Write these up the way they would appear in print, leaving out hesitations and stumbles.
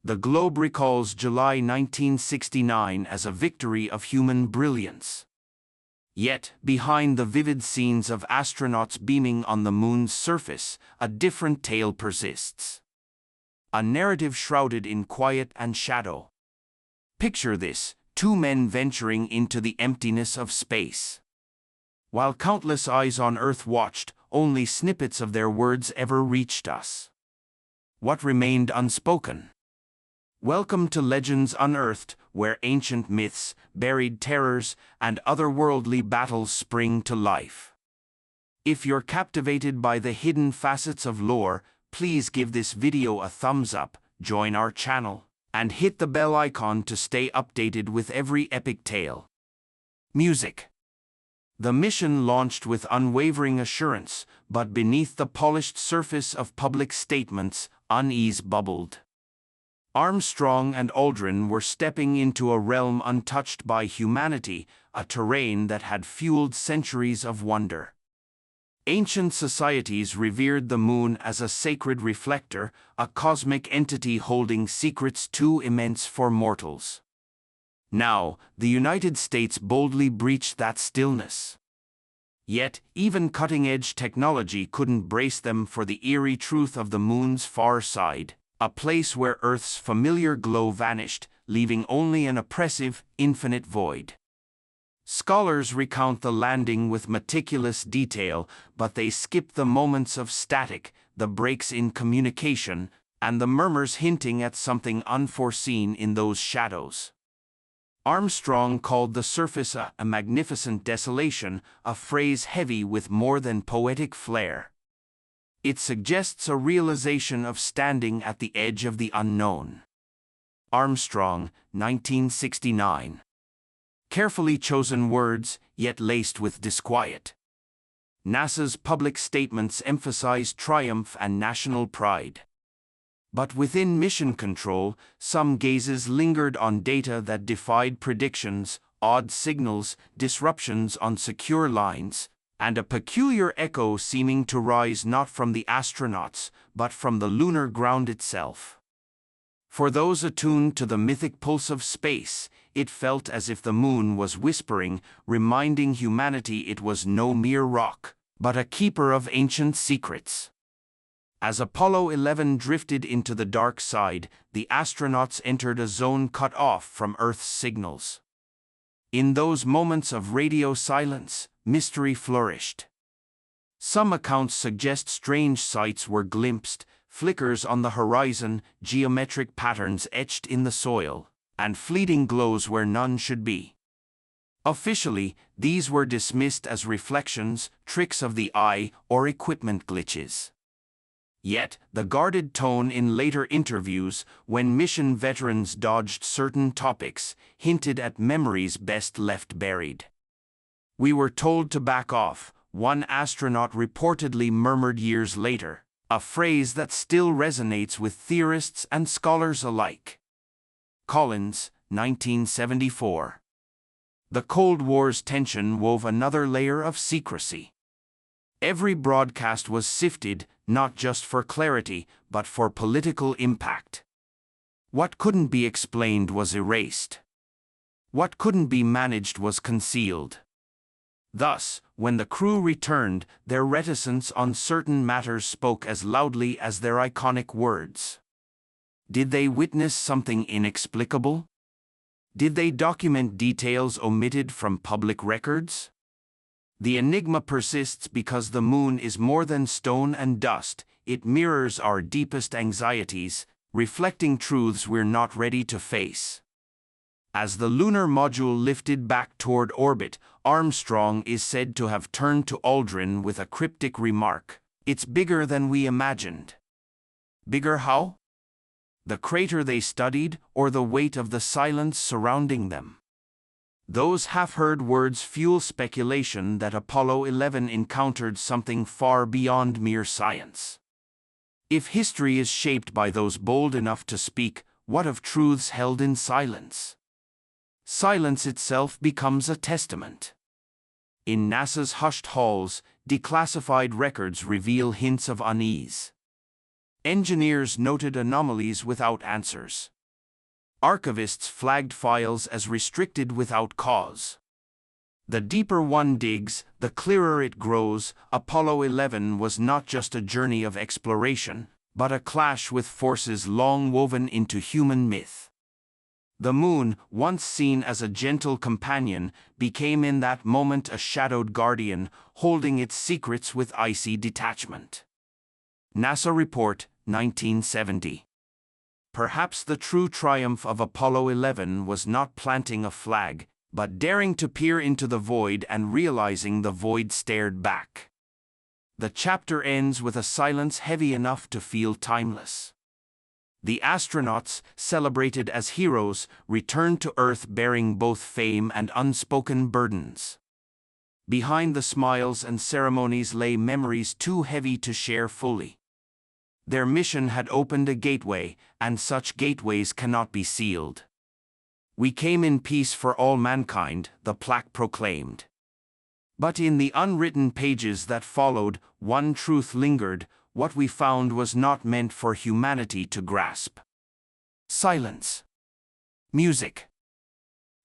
The globe recalls July 1969 as a victory of human brilliance. Yet, behind the vivid scenes of astronauts beaming on the moon's surface, a different tale persists. A narrative shrouded in quiet and shadow. Picture this: two men venturing into the emptiness of space. While countless eyes on Earth watched, only snippets of their words ever reached us. What remained unspoken? Welcome to Legends Unearthed, where ancient myths, buried terrors, and otherworldly battles spring to life. If you're captivated by the hidden facets of lore, please give this video a thumbs up, join our channel, and hit the bell icon to stay updated with every epic tale. Music. The mission launched with unwavering assurance, but beneath the polished surface of public statements, unease bubbled. Armstrong and Aldrin were stepping into a realm untouched by humanity, a terrain that had fueled centuries of wonder. Ancient societies revered the moon as a sacred reflector, a cosmic entity holding secrets too immense for mortals. Now, the United States boldly breached that stillness. Yet, even cutting-edge technology couldn't brace them for the eerie truth of the moon's far side, a place where Earth's familiar glow vanished, leaving only an oppressive, infinite void. Scholars recount the landing with meticulous detail, but they skip the moments of static, the breaks in communication, and the murmurs hinting at something unforeseen in those shadows. Armstrong called the surface a magnificent desolation, a phrase heavy with more than poetic flair. It suggests a realization of standing at the edge of the unknown. Armstrong, 1969. Carefully chosen words, yet laced with disquiet. NASA's public statements emphasize triumph and national pride. But within mission control, some gazes lingered on data that defied predictions, odd signals, disruptions on secure lines, and a peculiar echo seeming to rise not from the astronauts, but from the lunar ground itself. For those attuned to the mythic pulse of space, it felt as if the moon was whispering, reminding humanity it was no mere rock, but a keeper of ancient secrets. As Apollo 11 drifted into the dark side, the astronauts entered a zone cut off from Earth's signals. In those moments of radio silence, mystery flourished. Some accounts suggest strange sights were glimpsed, flickers on the horizon, geometric patterns etched in the soil, and fleeting glows where none should be. Officially, these were dismissed as reflections, tricks of the eye, or equipment glitches. Yet, the guarded tone in later interviews, when mission veterans dodged certain topics, hinted at memories best left buried. "We were told to back off," one astronaut reportedly murmured years later, a phrase that still resonates with theorists and scholars alike. Collins, 1974. The Cold War's tension wove another layer of secrecy. Every broadcast was sifted, not just for clarity, but for political impact. What couldn't be explained was erased. What couldn't be managed was concealed. Thus, when the crew returned, their reticence on certain matters spoke as loudly as their iconic words. Did they witness something inexplicable? Did they document details omitted from public records? The enigma persists because the moon is more than stone and dust. It mirrors our deepest anxieties, reflecting truths we're not ready to face. As the lunar module lifted back toward orbit, Armstrong is said to have turned to Aldrin with a cryptic remark: "It's bigger than we imagined." Bigger how? The crater they studied, or the weight of the silence surrounding them? Those half-heard words fuel speculation that Apollo 11 encountered something far beyond mere science. If history is shaped by those bold enough to speak, what of truths held in silence? Silence itself becomes a testament. In NASA's hushed halls, declassified records reveal hints of unease. Engineers noted anomalies without answers. Archivists flagged files as restricted without cause. The deeper one digs, the clearer it grows. Apollo 11 was not just a journey of exploration, but a clash with forces long woven into human myth. The moon, once seen as a gentle companion, became in that moment a shadowed guardian, holding its secrets with icy detachment. NASA Report, 1970. Perhaps the true triumph of Apollo 11 was not planting a flag, but daring to peer into the void and realizing the void stared back. The chapter ends with a silence heavy enough to feel timeless. The astronauts, celebrated as heroes, returned to Earth bearing both fame and unspoken burdens. Behind the smiles and ceremonies lay memories too heavy to share fully. Their mission had opened a gateway, and such gateways cannot be sealed. "We came in peace for all mankind," the plaque proclaimed. But in the unwritten pages that followed, one truth lingered: what we found was not meant for humanity to grasp. Silence. Music.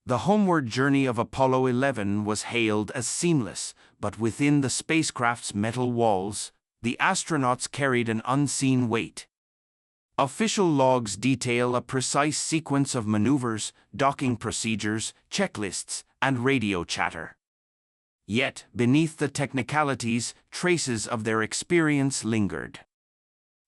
The homeward journey of Apollo 11 was hailed as seamless, but within the spacecraft's metal walls, the astronauts carried an unseen weight. Official logs detail a precise sequence of maneuvers, docking procedures, checklists, and radio chatter. Yet, beneath the technicalities, traces of their experience lingered.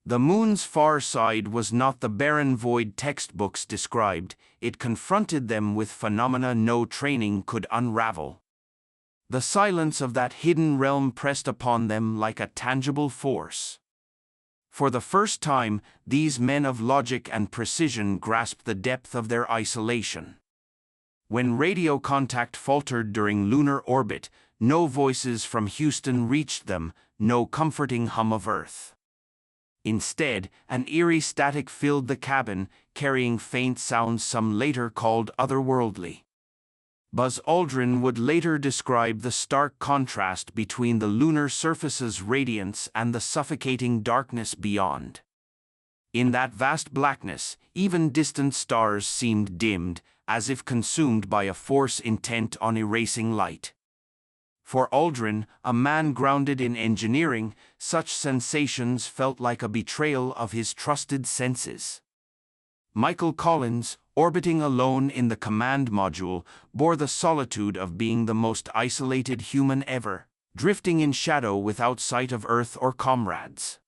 The moon's far side was not the barren void textbooks described; it confronted them with phenomena no training could unravel. The silence of that hidden realm pressed upon them like a tangible force. For the first time, these men of logic and precision grasped the depth of their isolation. When radio contact faltered during lunar orbit, no voices from Houston reached them, no comforting hum of Earth. Instead, an eerie static filled the cabin, carrying faint sounds some later called otherworldly. Buzz Aldrin would later describe the stark contrast between the lunar surface's radiance and the suffocating darkness beyond. In that vast blackness, even distant stars seemed dimmed, as if consumed by a force intent on erasing light. For Aldrin, a man grounded in engineering, such sensations felt like a betrayal of his trusted senses. Michael Collins, orbiting alone in the command module, bore the solitude of being the most isolated human ever, drifting in shadow without sight of Earth or comrades.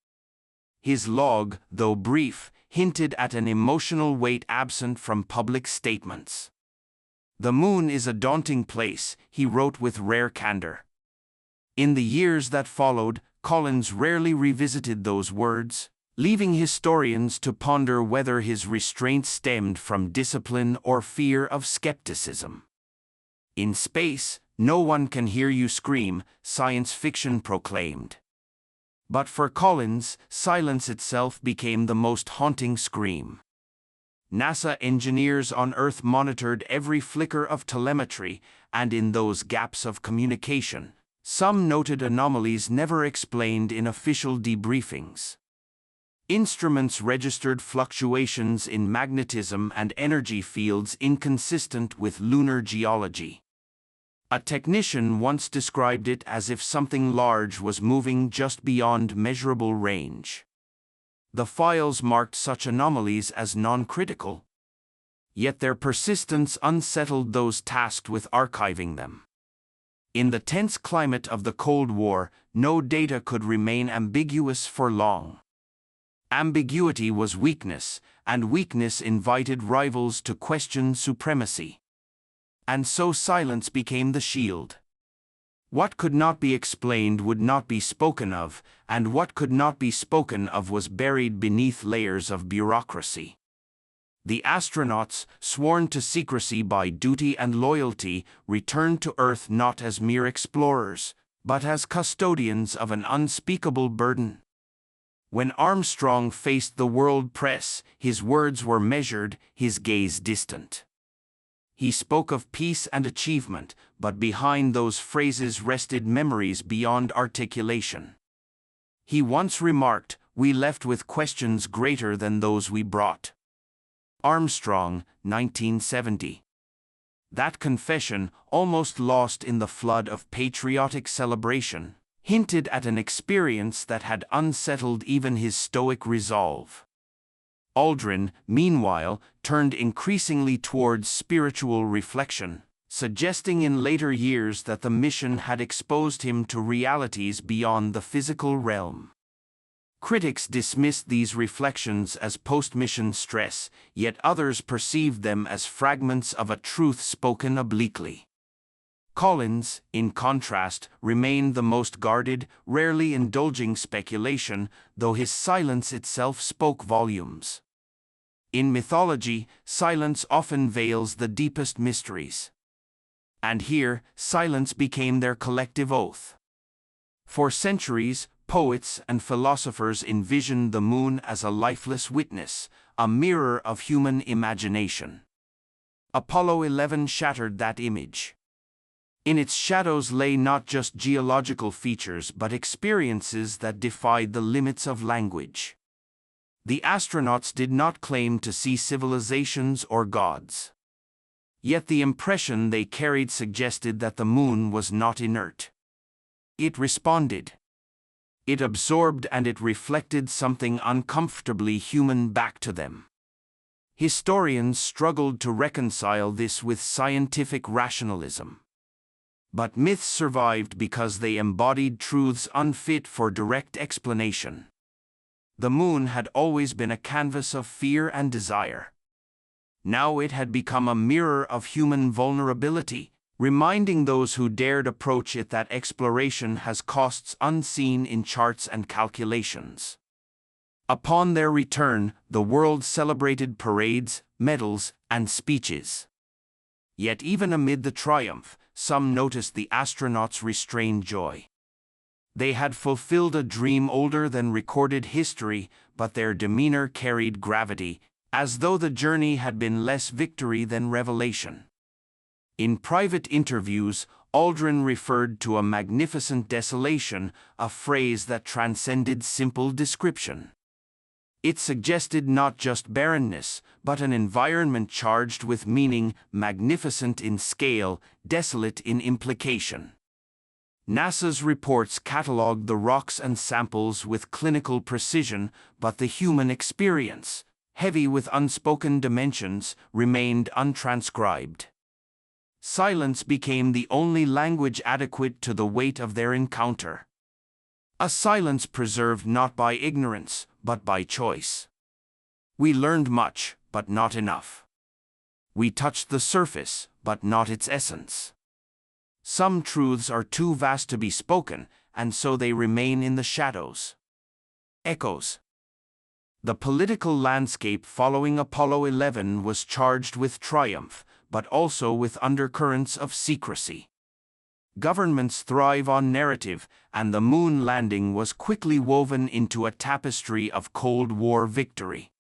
His log, though brief, hinted at an emotional weight absent from public statements. "The moon is a daunting place," he wrote with rare candor. In the years that followed, Collins rarely revisited those words, leaving historians to ponder whether his restraint stemmed from discipline or fear of skepticism. "In space, no one can hear you scream," science fiction proclaimed. But for Collins, silence itself became the most haunting scream. NASA engineers on Earth monitored every flicker of telemetry, and in those gaps of communication, some noted anomalies never explained in official debriefings. Instruments registered fluctuations in magnetism and energy fields inconsistent with lunar geology. A technician once described it as if something large was moving just beyond measurable range. The files marked such anomalies as non-critical, yet their persistence unsettled those tasked with archiving them. In the tense climate of the Cold War, no data could remain ambiguous for long. Ambiguity was weakness, and weakness invited rivals to question supremacy. And so silence became the shield. What could not be explained would not be spoken of, and what could not be spoken of was buried beneath layers of bureaucracy. The astronauts, sworn to secrecy by duty and loyalty, returned to Earth not as mere explorers, but as custodians of an unspeakable burden. When Armstrong faced the world press, his words were measured, his gaze distant. He spoke of peace and achievement, but behind those phrases rested memories beyond articulation. He once remarked, "We left with questions greater than those we brought." Armstrong, 1970. That confession, almost lost in the flood of patriotic celebration, hinted at an experience that had unsettled even his stoic resolve. Aldrin, meanwhile, turned increasingly towards spiritual reflection, suggesting in later years that the mission had exposed him to realities beyond the physical realm. Critics dismissed these reflections as post-mission stress, yet others perceived them as fragments of a truth spoken obliquely. Collins, in contrast, remained the most guarded, rarely indulging speculation, though his silence itself spoke volumes. In mythology, silence often veils the deepest mysteries. And here, silence became their collective oath. For centuries, poets and philosophers envisioned the moon as a lifeless witness, a mirror of human imagination. Apollo 11 shattered that image. In its shadows lay not just geological features but experiences that defied the limits of language. The astronauts did not claim to see civilizations or gods. Yet the impression they carried suggested that the moon was not inert. It responded. It absorbed and it reflected something uncomfortably human back to them. Historians struggled to reconcile this with scientific rationalism. But myths survived because they embodied truths unfit for direct explanation. The moon had always been a canvas of fear and desire. Now it had become a mirror of human vulnerability, reminding those who dared approach it that exploration has costs unseen in charts and calculations. Upon their return, the world celebrated parades, medals, and speeches. Yet even amid the triumph, some noticed the astronauts' restrained joy. They had fulfilled a dream older than recorded history, but their demeanor carried gravity, as though the journey had been less victory than revelation. In private interviews, Aldrin referred to a magnificent desolation, a phrase that transcended simple description. It suggested not just barrenness, but an environment charged with meaning, magnificent in scale, desolate in implication. NASA's reports catalogued the rocks and samples with clinical precision, but the human experience, heavy with unspoken dimensions, remained untranscribed. Silence became the only language adequate to the weight of their encounter. A silence preserved not by ignorance, but by choice. We learned much, but not enough. We touched the surface, but not its essence. Some truths are too vast to be spoken, and so they remain in the shadows. Echoes. The political landscape following Apollo 11 was charged with triumph, but also with undercurrents of secrecy. Governments thrive on narrative, and the moon landing was quickly woven into a tapestry of Cold War victory.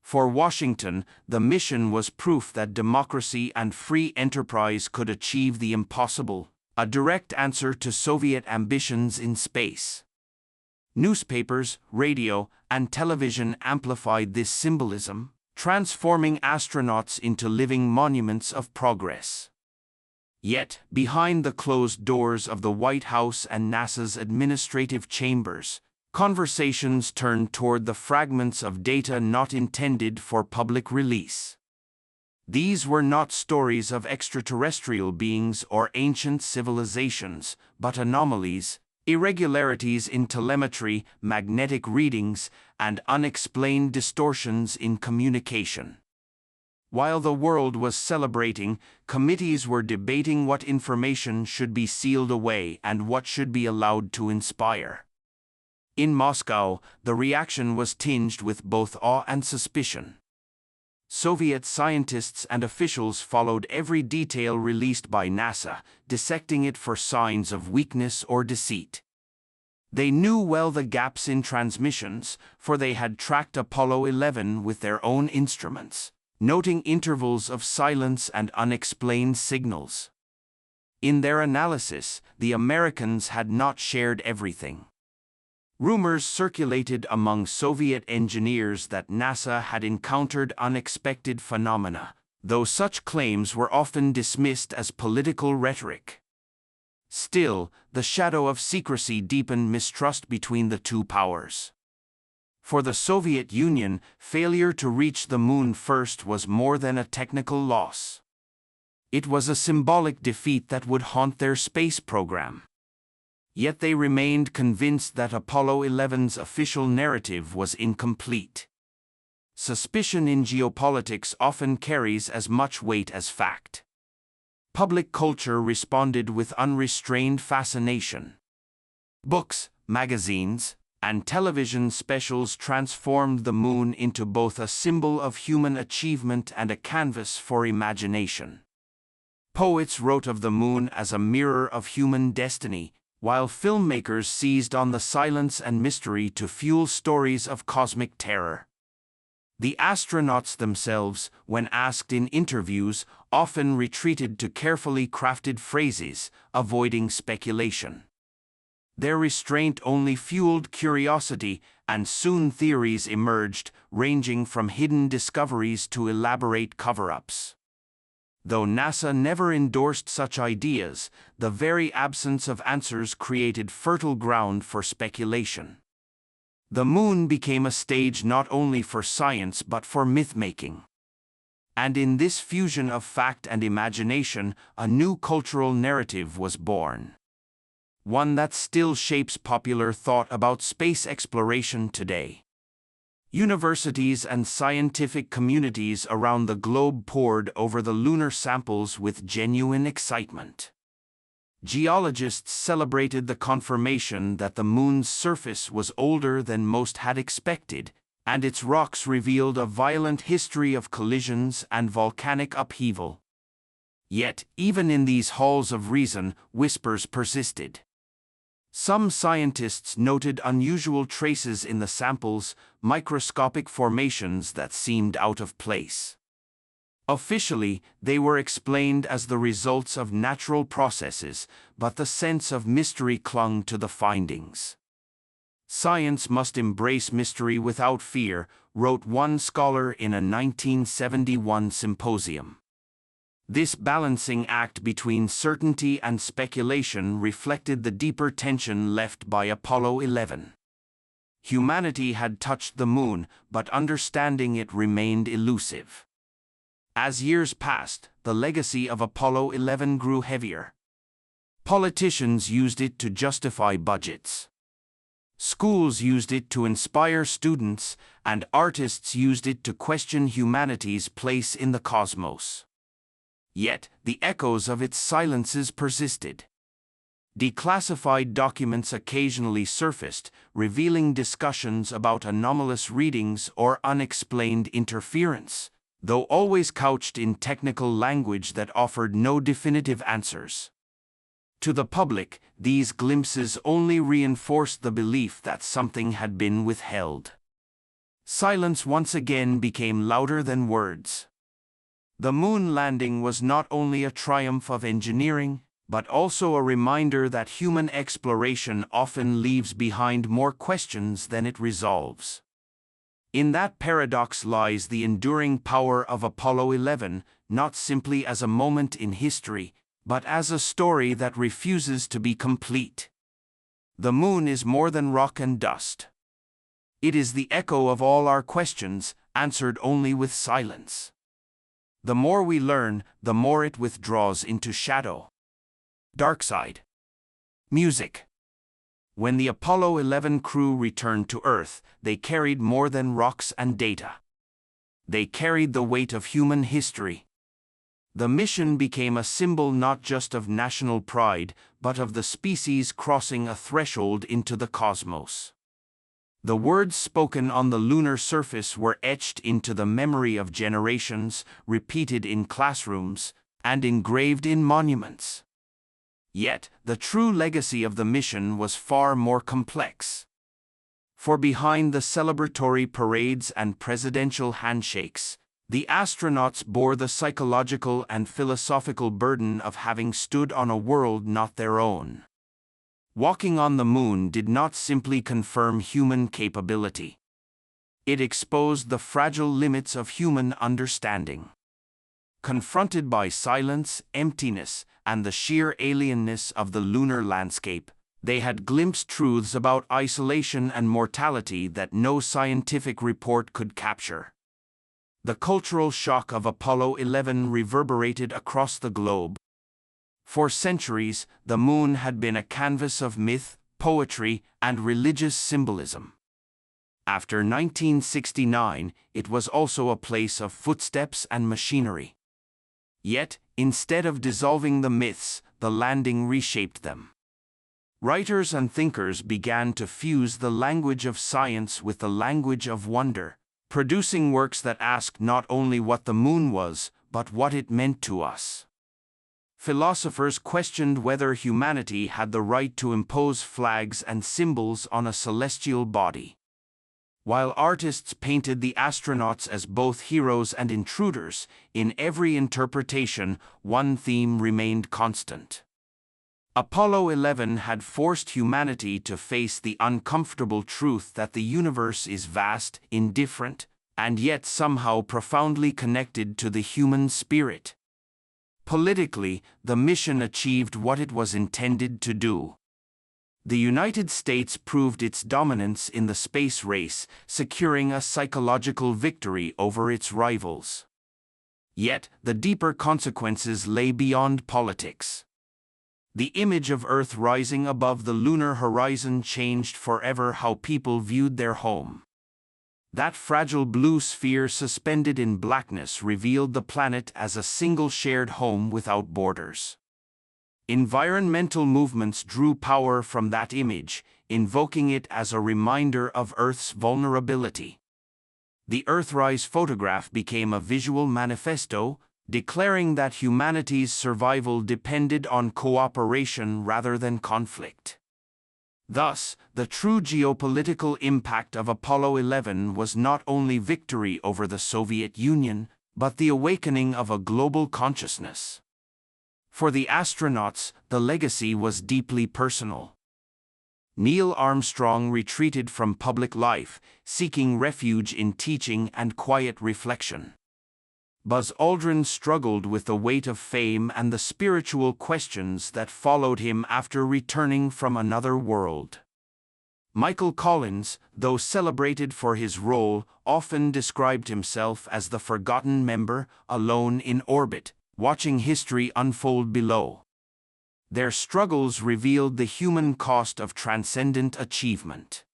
For Washington, the mission was proof that democracy and free enterprise could achieve the impossible, a direct answer to Soviet ambitions in space. Newspapers, radio, and television amplified this symbolism, transforming astronauts into living monuments of progress. Yet, behind the closed doors of the White House and NASA's administrative chambers, conversations turned toward the fragments of data not intended for public release. These were not stories of extraterrestrial beings or ancient civilizations, but anomalies, irregularities in telemetry, magnetic readings, and unexplained distortions in communication. While the world was celebrating, committees were debating what information should be sealed away and what should be allowed to inspire. In Moscow, the reaction was tinged with both awe and suspicion. Soviet scientists and officials followed every detail released by NASA, dissecting it for signs of weakness or deceit. They knew well the gaps in transmissions, for they had tracked Apollo 11 with their own instruments, noting intervals of silence and unexplained signals. In their analysis, the Americans had not shared everything. Rumors circulated among Soviet engineers that NASA had encountered unexpected phenomena, though such claims were often dismissed as political rhetoric. Still, the shadow of secrecy deepened mistrust between the two powers. For the Soviet Union, failure to reach the moon first was more than a technical loss. It was a symbolic defeat that would haunt their space program. Yet they remained convinced that Apollo 11's official narrative was incomplete. Suspicion in geopolitics often carries as much weight as fact. Public culture responded with unrestrained fascination. Books, magazines, and television specials transformed the moon into both a symbol of human achievement and a canvas for imagination. Poets wrote of the moon as a mirror of human destiny, while filmmakers seized on the silence and mystery to fuel stories of cosmic terror. The astronauts themselves, when asked in interviews, often retreated to carefully crafted phrases, avoiding speculation. Their restraint only fueled curiosity, and soon theories emerged, ranging from hidden discoveries to elaborate cover-ups. Though NASA never endorsed such ideas, the very absence of answers created fertile ground for speculation. The moon became a stage not only for science but for myth-making. And in this fusion of fact and imagination, a new cultural narrative was born. One that still shapes popular thought about space exploration today. Universities and scientific communities around the globe pored over the lunar samples with genuine excitement. Geologists celebrated the confirmation that the moon's surface was older than most had expected, and its rocks revealed a violent history of collisions and volcanic upheaval. Yet, even in these halls of reason, whispers persisted. Some scientists noted unusual traces in the samples, microscopic formations that seemed out of place. Officially, they were explained as the results of natural processes, but the sense of mystery clung to the findings. "Science must embrace mystery without fear," wrote one scholar in a 1971 symposium. This balancing act between certainty and speculation reflected the deeper tension left by Apollo 11. Humanity had touched the moon, but understanding it remained elusive. As years passed, the legacy of Apollo 11 grew heavier. Politicians used it to justify budgets. Schools used it to inspire students, and artists used it to question humanity's place in the cosmos. Yet, the echoes of its silences persisted. Declassified documents occasionally surfaced, revealing discussions about anomalous readings or unexplained interference, though always couched in technical language that offered no definitive answers. To the public, these glimpses only reinforced the belief that something had been withheld. Silence once again became louder than words. The moon landing was not only a triumph of engineering, but also a reminder that human exploration often leaves behind more questions than it resolves. In that paradox lies the enduring power of Apollo 11, not simply as a moment in history, but as a story that refuses to be complete. The moon is more than rock and dust. It is the echo of all our questions, answered only with silence. The more we learn, the more it withdraws into shadow. Dark side. Music. When the Apollo 11 crew returned to Earth, they carried more than rocks and data. They carried the weight of human history. The mission became a symbol not just of national pride, but of the species crossing a threshold into the cosmos. The words spoken on the lunar surface were etched into the memory of generations, repeated in classrooms, and engraved in monuments. Yet, the true legacy of the mission was far more complex. For behind the celebratory parades and presidential handshakes, the astronauts bore the psychological and philosophical burden of having stood on a world not their own. Walking on the moon did not simply confirm human capability. It exposed the fragile limits of human understanding. Confronted by silence, emptiness, and the sheer alienness of the lunar landscape, they had glimpsed truths about isolation and mortality that no scientific report could capture. The cultural shock of Apollo 11 reverberated across the globe. For centuries, the moon had been a canvas of myth, poetry, and religious symbolism. After 1969, it was also a place of footsteps and machinery. Yet, instead of dissolving the myths, the landing reshaped them. Writers and thinkers began to fuse the language of science with the language of wonder, producing works that asked not only what the moon was, but what it meant to us. Philosophers questioned whether humanity had the right to impose flags and symbols on a celestial body. While artists painted the astronauts as both heroes and intruders, in every interpretation, one theme remained constant. Apollo 11 had forced humanity to face the uncomfortable truth that the universe is vast, indifferent, and yet somehow profoundly connected to the human spirit. Politically, the mission achieved what it was intended to do. The United States proved its dominance in the space race, securing a psychological victory over its rivals. Yet, the deeper consequences lay beyond politics. The image of Earth rising above the lunar horizon changed forever how people viewed their home. That fragile blue sphere suspended in blackness revealed the planet as a single shared home without borders. Environmental movements drew power from that image, invoking it as a reminder of Earth's vulnerability. The Earthrise photograph became a visual manifesto, declaring that humanity's survival depended on cooperation rather than conflict. Thus, the true geopolitical impact of Apollo 11 was not only victory over the Soviet Union, but the awakening of a global consciousness. For the astronauts, the legacy was deeply personal. Neil Armstrong retreated from public life, seeking refuge in teaching and quiet reflection. Buzz Aldrin struggled with the weight of fame and the spiritual questions that followed him after returning from another world. Michael Collins, though celebrated for his role, often described himself as the forgotten member, alone in orbit, watching history unfold below. Their struggles revealed the human cost of transcendent achievement.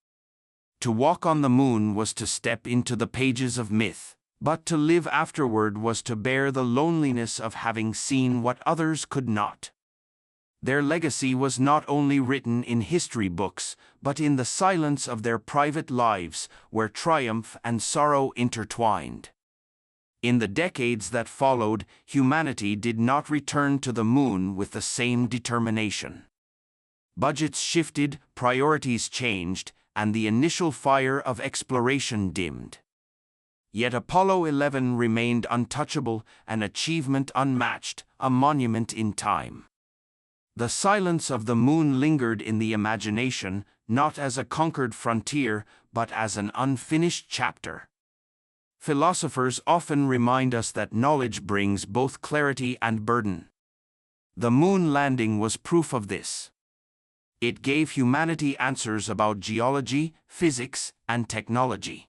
To walk on the moon was to step into the pages of myth, but to live afterward was to bear the loneliness of having seen what others could not. Their legacy was not only written in history books, but in the silence of their private lives, where triumph and sorrow intertwined. In the decades that followed, humanity did not return to the moon with the same determination. Budgets shifted, priorities changed, and the initial fire of exploration dimmed. Yet Apollo 11 remained untouchable, an achievement unmatched, a monument in time. The silence of the moon lingered in the imagination, not as a conquered frontier, but as an unfinished chapter. Philosophers often remind us that knowledge brings both clarity and burden. The moon landing was proof of this. It gave humanity answers about geology, physics, and technology.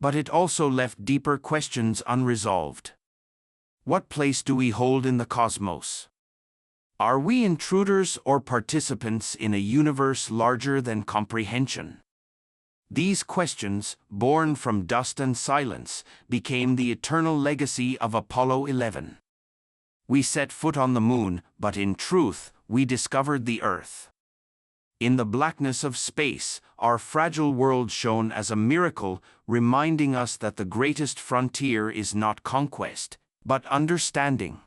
But it also left deeper questions unresolved. What place do we hold in the cosmos? Are we intruders or participants in a universe larger than comprehension? These questions, born from dust and silence, became the eternal legacy of Apollo 11. We set foot on the moon, but in truth, we discovered the Earth. In the blackness of space, our fragile world shone as a miracle, reminding us that the greatest frontier is not conquest, but understanding.